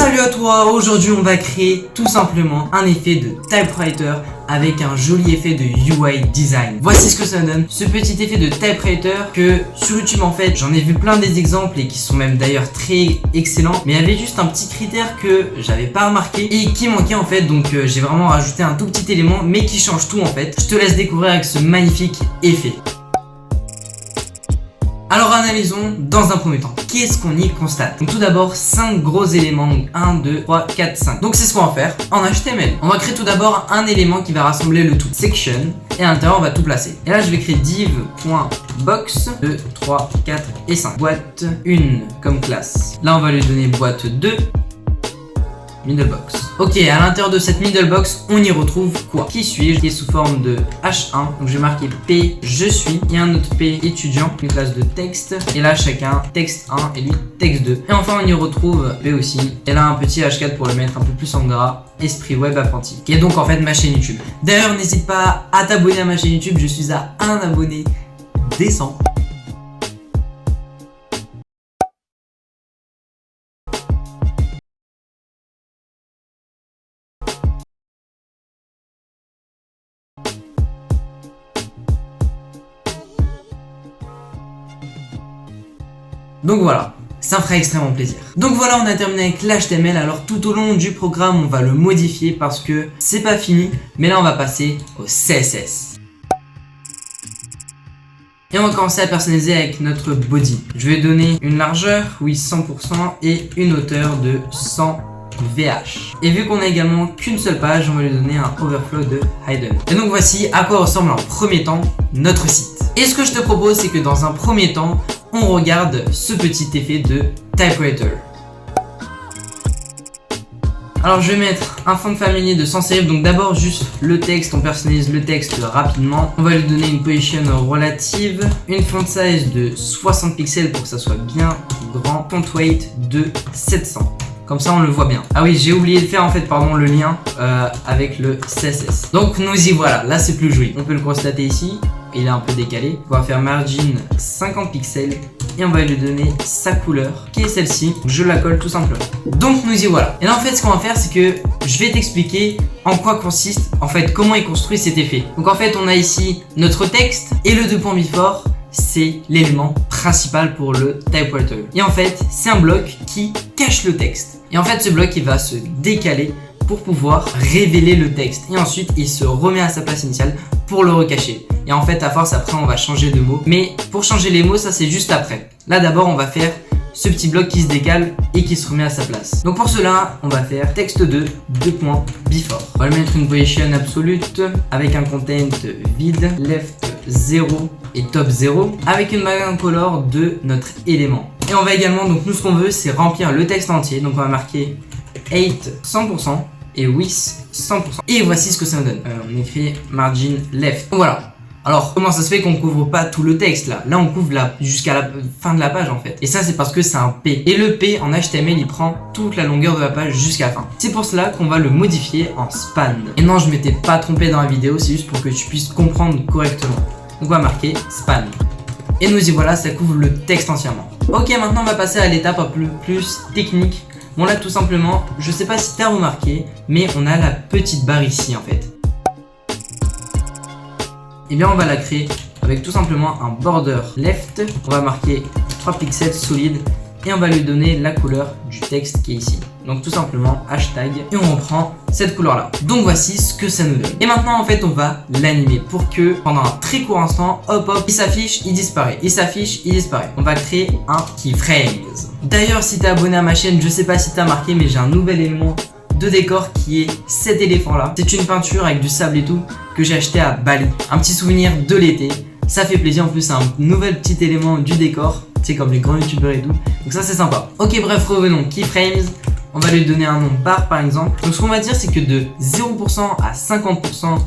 Salut à toi, aujourd'hui on va créer tout simplement un effet de typewriter avec un joli effet de UI design. Voici ce que ça donne, ce petit effet de typewriter que sur YouTube en fait j'en ai vu plein des exemples et qui sont même d'ailleurs très excellents, mais il y avait juste un petit critère que j'avais pas remarqué et qui manquait en fait, donc j'ai vraiment rajouté un tout petit élément mais qui change tout en fait. Je te laisse découvrir avec ce magnifique effet. Alors analysons dans un premier temps, qu'est-ce qu'on y constate? Donc tout d'abord 5 gros éléments, donc 1, 2, 3, 4, 5. Donc c'est ce qu'on va faire en HTML. On va créer tout d'abord un élément qui va rassembler le tout, section, et à l'intérieur on va tout placer. Et là je vais créer div.box 2, 3, 4 et 5. Boîte 1 comme classe. Là on va lui donner boîte 2. Middle box. Ok, à l'intérieur de cette middle box, on y retrouve quoi? Qui suis-je? Qui est sous forme de H1. Donc je vais marquer P, je suis. Et un autre P, étudiant, une classe de texte. Et là, chacun, texte 1 et lui, texte 2. Et enfin, on y retrouve P aussi. Et là, un petit H4 pour le mettre un peu plus en gras. Esprit web apprenti. Qui est donc en fait ma chaîne YouTube. D'ailleurs, n'hésite pas à t'abonner à ma chaîne YouTube. Je suis à un abonné décent. Donc voilà, ça me ferait extrêmement plaisir. Donc voilà, on a terminé avec l'HTML. Alors tout au long du programme, on va le modifier parce que c'est pas fini. Mais là, on va passer au CSS. Et on va commencer à personnaliser avec notre body. Je vais donner une largeur, oui 100%, et une hauteur de 100 VH. Et vu qu'on a également qu'une seule page, on va lui donner un overflow de hidden. Et donc voici à quoi ressemble en premier temps notre site. Et ce que je te propose, c'est que dans un premier temps, on regarde ce petit effet de typewriter. Alors je vais mettre un fond familier de sans serif. Donc d'abord juste le texte, on personnalise le texte rapidement. On va lui donner une position relative, une font size de 60 pixels pour que ça soit bien grand, font weight de 700. Comme ça on le voit bien. Ah oui, j'ai oublié de faire en fait le lien avec le CSS. Donc nous y voilà, là c'est plus joli. On peut le constater ici, il est un peu décalé. On va faire margin 50 pixels et on va lui donner sa couleur qui est celle-ci. Je la colle tout simplement. Donc nous y voilà. Et là en fait ce qu'on va faire, c'est que je vais t'expliquer en quoi consiste, en fait comment est construit cet effet. Donc en fait on a ici notre texte et le 2 points before, c'est l'élément principal pour le typewriter. Et en fait, c'est un bloc qui cache le texte. Et en fait, ce bloc, il va se décaler pour pouvoir révéler le texte. Et ensuite, il se remet à sa place initiale pour le recacher. Et en fait, à force, après, on va changer de mots. Mais pour changer les mots, ça, c'est juste après. Là, d'abord, on va faire ce petit bloc qui se décale et qui se remet à sa place. Donc pour cela, on va faire texte 2, 2 points, before. On va lui mettre une position absolute avec un content vide, left 0 et top 0 avec une background color de notre élément. Et on va également, donc nous ce qu'on veut, c'est remplir le texte entier. Donc on va marquer 8 100% et width 100%. Et voici ce que ça nous donne. On écrit margin left. Donc voilà. Alors, comment ça se fait qu'on couvre pas tout le texte là? Là, on couvre jusqu'à la fin de la page en fait. Et ça, c'est parce que c'est un P. Et le P en HTML, il prend toute la longueur de la page jusqu'à la fin. C'est pour cela qu'on va le modifier en span. Et non, je m'étais pas trompé dans la vidéo, c'est juste pour que tu puisses comprendre correctement. Donc, on va marquer span. Et nous y voilà, ça couvre le texte entièrement. Ok, maintenant, on va passer à l'étape un peu plus technique. Bon, là, tout simplement, je sais pas si tu as remarqué, mais on a la petite barre ici en fait. Et bien on va la créer avec tout simplement un border left. On va marquer 3 pixels solides et on va lui donner la couleur du texte qui est ici. Donc tout simplement hashtag et on reprend cette couleur là. Donc voici ce que ça nous donne. Et maintenant en fait on va l'animer pour que pendant un très court instant, hop hop, il s'affiche, il disparaît. Il s'affiche, il disparaît. On va créer un keyframes. D'ailleurs si tu es abonné à ma chaîne, je sais pas si tu as marqué mais j'ai un nouvel élément de décor qui est cet éléphant là. C'est une peinture avec du sable et tout que j'ai acheté à Bali. Un petit souvenir de l'été. Ça fait plaisir, en plus c'est un nouvel petit élément du décor. C'est comme les grands youtubeurs et tout. Donc ça c'est sympa. Ok bref, revenons. Keyframes. On va lui donner un nom bar par exemple. Donc ce qu'on va dire c'est que de 0% à 50%,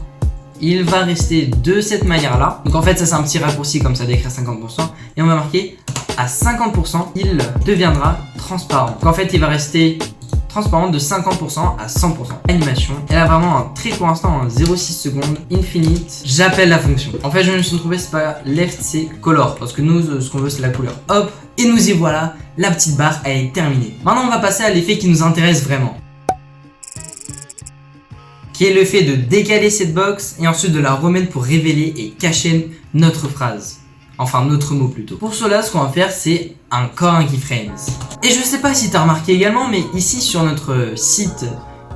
il va rester de cette manière là. Donc en fait ça c'est un petit raccourci comme ça d'écrire 50%. Et on va marquer à 50%, il deviendra transparent. Donc en fait il va rester transparente de 50% à 100%. Animation, elle a vraiment un très court instant, en 0,6 secondes, infinite. J'appelle la fonction. En fait, je me suis trouvé, c'est pas left, c'est color. Parce que nous, ce qu'on veut, c'est la couleur. Hop, et nous y voilà, la petite barre, elle est terminée. Maintenant, on va passer à l'effet qui nous intéresse vraiment, qui est le fait de décaler cette box et ensuite de la remettre pour révéler et cacher notre phrase. Enfin, notre mot plutôt. Pour cela, ce qu'on va faire, c'est encore un keyframes. Et je sais pas si t'as remarqué également, mais ici sur notre site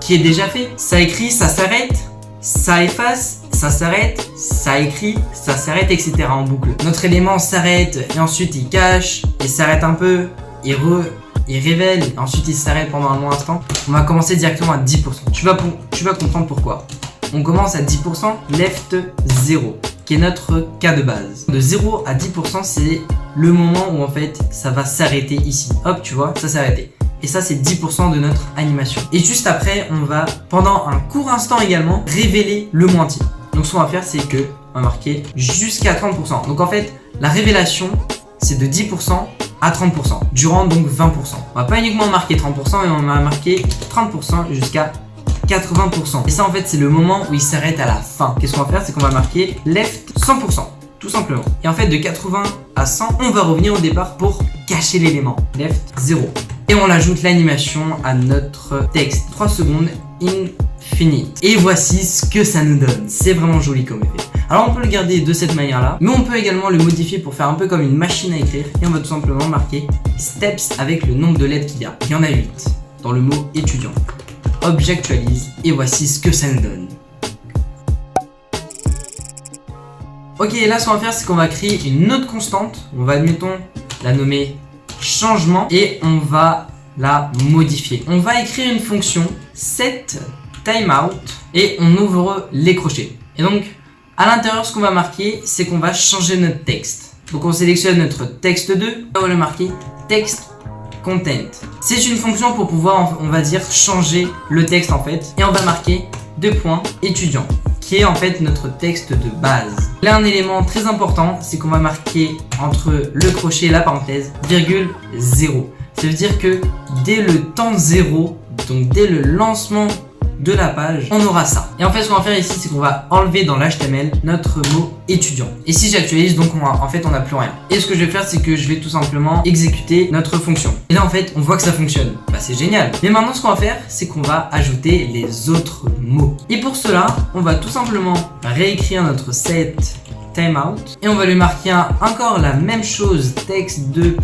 qui est déjà fait, ça écrit, ça s'arrête, ça efface, ça s'arrête, ça écrit, ça s'arrête, etc. en boucle. Notre élément s'arrête et ensuite il cache, il s'arrête un peu, il révèle, et ensuite il s'arrête pendant un long instant. On va commencer directement à 10%. Tu vas comprendre pourquoi. On commence à 10%, left 0, qui est notre cas de base. De 0 à 10%, c'est le moment où en fait ça va s'arrêter ici. Hop, tu vois, ça s'est arrêté. Et ça, c'est 10% de notre animation. Et juste après, on va, pendant un court instant également, révéler le mot entier. Donc ce qu'on va faire, c'est que on va marquer jusqu'à 30%. Donc en fait, la révélation, c'est de 10% à 30%, durant donc 20%. On va pas uniquement marquer 30%, mais on va marquer 30% jusqu'à 80%. Et ça, en fait, c'est le moment où il s'arrête à la fin. Qu'est-ce qu'on va faire? C'est qu'on va marquer left 100%, tout simplement. Et en fait, de 80 à 100, on va revenir au départ pour cacher l'élément. Left 0. Et on ajoute l'animation à notre texte. 3 secondes, infinite. Et voici ce que ça nous donne. C'est vraiment joli comme effet. Alors on peut le garder de cette manière-là, mais on peut également le modifier pour faire un peu comme une machine à écrire. Et on va tout simplement marquer steps avec le nombre de lettres qu'il y a. Il y en a 8 dans le mot étudiant. Hop, j'actualise et voici ce que ça nous donne. Ok, là ce qu'on va faire, c'est qu'on va créer une autre constante. On va, admettons, la nommer changement et on va la modifier. On va écrire une fonction set timeout et on ouvre les crochets. Et donc, à l'intérieur, ce qu'on va marquer, c'est qu'on va changer notre texte. Donc, on sélectionne notre texte 2 et on va le marquer text content. C'est une fonction pour pouvoir, on va dire, changer le texte en fait. Et on va marquer étudiant, qui est en fait notre texte de base. Là, un élément très important, c'est qu'on va marquer entre le crochet et la parenthèse, virgule 0. Ça veut dire que dès le temps 0, donc dès le lancement de la page, on aura ça. Et en fait, ce qu'on va faire ici, c'est qu'on va enlever dans l'HTML notre mot étudiant. Et si j'actualise, donc en fait, on n'a plus rien. Et ce que je vais faire, c'est que je vais tout simplement exécuter notre fonction. Et là, en fait, on voit que ça fonctionne. Bah, c'est génial. Mais maintenant, ce qu'on va faire, c'est qu'on va ajouter les autres mots. Et pour cela, on va tout simplement réécrire notre set timeout et on va lui marquer encore la même chose, texte 2.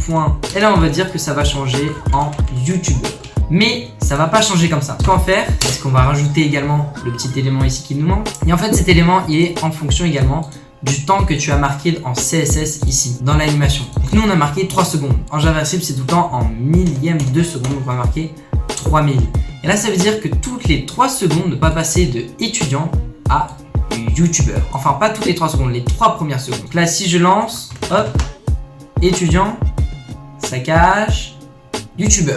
Et là, on va dire que ça va changer en YouTuber. Mais ça va pas changer comme ça. Ce qu'on va faire, c'est qu'on va rajouter également le petit élément ici qui nous manque. Et en fait, cet élément, il est en fonction également du temps que tu as marqué en CSS ici, dans l'animation. Donc nous, on a marqué 3 secondes. En JavaScript, c'est tout le temps en millième de seconde. Donc on va marquer 3000. Et là, ça veut dire que toutes les 3 secondes, on va passer de étudiant à YouTuber. Enfin, pas toutes les 3 secondes, les 3 premières secondes. Donc là, si je lance, hop, étudiant, ça cache, YouTuber.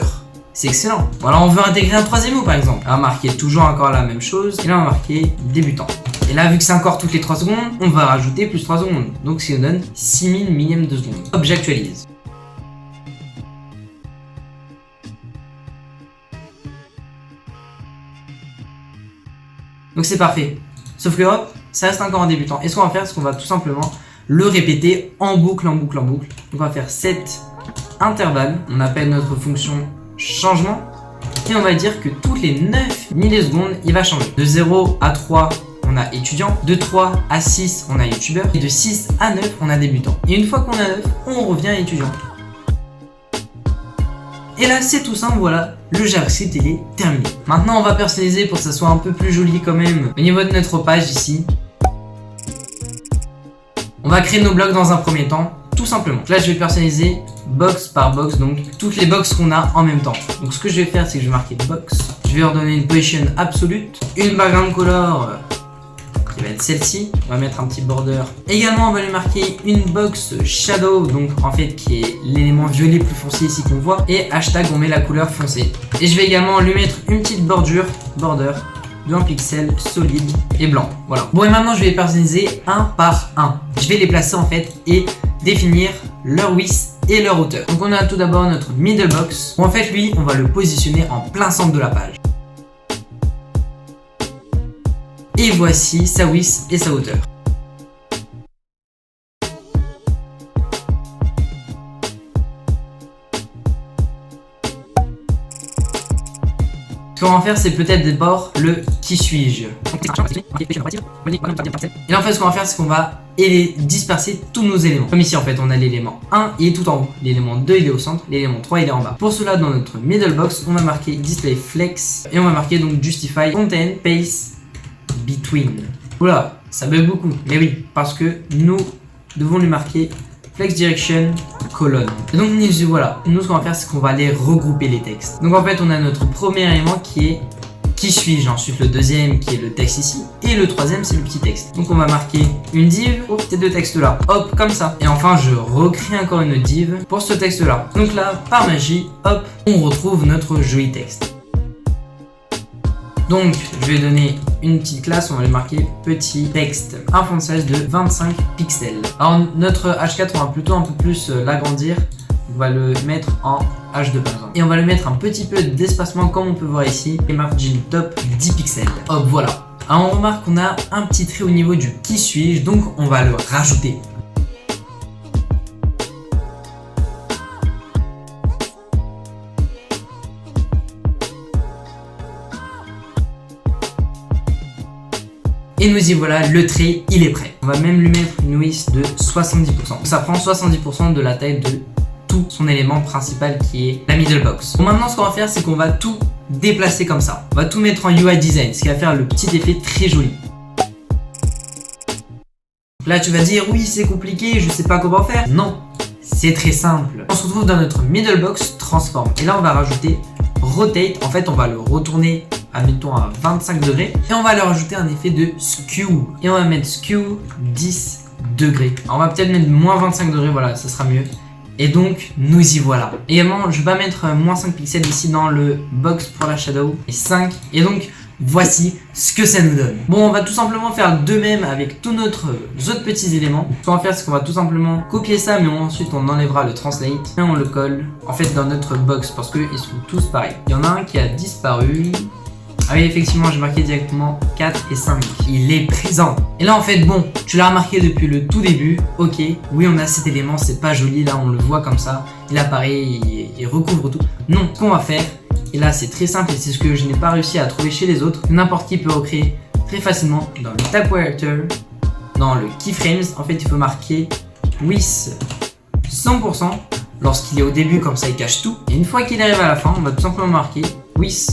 C'est excellent. Voilà, on veut intégrer un troisième mot par exemple. On va marquer toujours encore la même chose. Et là, on va marquer débutant. Et là, vu que c'est encore toutes les 3 secondes, on va rajouter plus 3 secondes. Donc, ce qui nous donne 6000 millièmes de seconde. Hop, j'actualise. Donc, c'est parfait. Sauf que hop, ça reste encore en débutant. Et ce qu'on va faire, c'est qu'on va tout simplement le répéter en boucle, en boucle, en boucle. Donc, on va faire set intervalle. On appelle notre fonction changement et on va dire que toutes les 9 millisecondes il va changer. De 0 à 3 on a étudiant, de 3 à 6 on a youtubeur et de 6 à 9 on a débutant. Et une fois qu'on a 9 on revient à étudiant. Et là c'est tout simple, voilà, le JavaScript il est terminé. Maintenant on va personnaliser pour que ça soit un peu plus joli quand même. Au niveau de notre page ici, on va créer nos blocs dans un premier temps. Tout simplement. Là, je vais personnaliser box par box, donc toutes les box qu'on a en même temps. Donc, ce que je vais faire, c'est que je vais marquer box. Je vais leur donner une position absolute, une background color qui va être celle-ci. On va mettre un petit border. Également, on va lui marquer une box shadow, donc en fait qui est l'élément violet plus foncé ici qu'on voit. Et hashtag, on met la couleur foncée. Et je vais également lui mettre une petite bordure, border de 1 pixel solide et blanc. Voilà. Bon, et maintenant, je vais les personnaliser un par un. Je vais les placer en fait et définir leur width et leur hauteur. Donc on a tout d'abord notre middle box, où en fait lui on va le positionner en plein centre de la page. Et voici sa width et sa hauteur. Ce qu'on va faire, c'est peut-être d'abord le qui suis-je. Et là, en fait, ce qu'on va faire, c'est qu'on va disperser tous nos éléments. Comme ici, en fait, on a l'élément 1, il est tout en haut. L'élément 2, il est au centre. L'élément 3, il est en bas. Pour cela, dans notre middle box, on va marquer display flex. Et on va marquer donc justify content space between. Oula, ça bug beaucoup. Mais oui, parce que nous devons lui marquer flex direction colonne. Et donc voilà, nous ce qu'on va faire c'est qu'on va aller regrouper les textes. Donc en fait on a notre premier élément qui est qui suis-je, ensuite le deuxième qui est le texte ici et le troisième c'est le petit texte. Donc on va marquer une div pour ces deux textes là, hop comme ça. Et enfin je recrée encore une div pour ce texte là. Donc là par magie, hop, on retrouve notre joli texte. Donc, je vais donner une petite classe, on va lui marquer petit texte, un font size de 25 pixels. Alors, notre H4, on va plutôt un peu plus l'agrandir. On va le mettre en H2 par exemple. Et on va lui mettre un petit peu d'espacement comme on peut voir ici. Et margin top 10 pixels. Hop, voilà. Alors, on remarque qu'on a un petit trait au niveau du qui suis-je, donc on va le rajouter. Et nous y voilà, le trait, il est prêt. On va même lui mettre une width de 70%. Ça prend 70% de la taille de tout son élément principal qui est la middle box. Bon, maintenant, ce qu'on va faire, c'est qu'on va tout déplacer comme ça. On va tout mettre en UI design, ce qui va faire le petit effet très joli. Là, tu vas dire, oui, c'est compliqué, je sais pas comment faire. Non, c'est très simple. On se retrouve dans notre middle box transform. Et là, on va rajouter rotate. En fait, on va le retourner admettons à 25 degrés et on va leur ajouter un effet de skew et on va mettre skew 10 degrés. Alors on va peut-être mettre moins 25 degrés, voilà, ça sera mieux. Et donc nous y voilà. Également je vais pas mettre moins 5 pixels ici dans le box pour la shadow et 5 et donc voici ce que ça nous donne. Bon, on va tout simplement faire de même avec tous nos autres petits éléments. Ce qu'on va faire, c'est qu'on va tout simplement copier ça, mais ensuite on enlèvera le translate et on le colle en fait dans notre box parce qu'ils sont tous pareils. Il y en a un qui a disparu. Ah oui, effectivement, j'ai marqué directement 4 et 5. Il est présent. Et là, en fait, bon, tu l'as remarqué depuis le tout début. Ok, oui, on a cet élément, c'est pas joli. Là, on le voit comme ça. Il apparaît, il recouvre tout. Non, ce qu'on va faire, et là, c'est très simple et c'est ce que je n'ai pas réussi à trouver chez les autres. N'importe qui peut recréer très facilement dans le typewriter, dans le keyframes. En fait, il faut marquer with 100% lorsqu'il est au début, comme ça, il cache tout. Et une fois qu'il arrive à la fin, on va tout simplement marquer with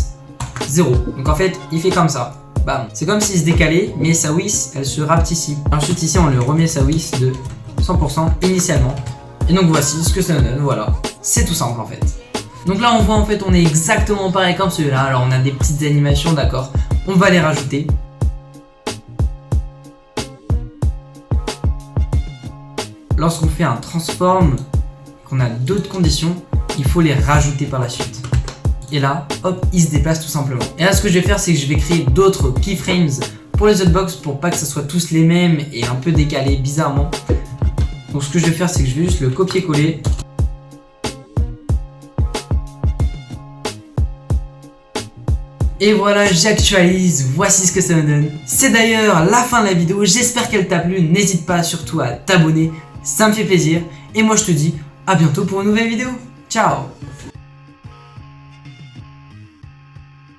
0. Donc en fait, il fait comme ça. Bam. C'est comme s'il se décalait, mais sa width, elle se rapetit. Ensuite, ici, on lui remet sa width de 100% initialement. Et donc voici ce que ça donne. Voilà. C'est tout simple en fait. Donc là, on voit en fait, on est exactement pareil comme celui-là. Alors on a des petites animations, d'accord. On va les rajouter. Lorsqu'on fait un transform, qu'on a d'autres conditions, il faut les rajouter par la suite. Et là, hop, il se déplace tout simplement. Et là, ce que je vais faire, c'est que je vais créer d'autres keyframes pour les autres box pour pas que ce soit tous les mêmes et un peu décalés bizarrement. Donc ce que je vais faire, c'est que je vais juste le copier-coller. Et voilà, j'actualise, voici ce que ça me donne. C'est d'ailleurs la fin de la vidéo, j'espère qu'elle t'a plu. N'hésite pas surtout à t'abonner, ça me fait plaisir. Et moi je te dis à bientôt pour une nouvelle vidéo. Ciao!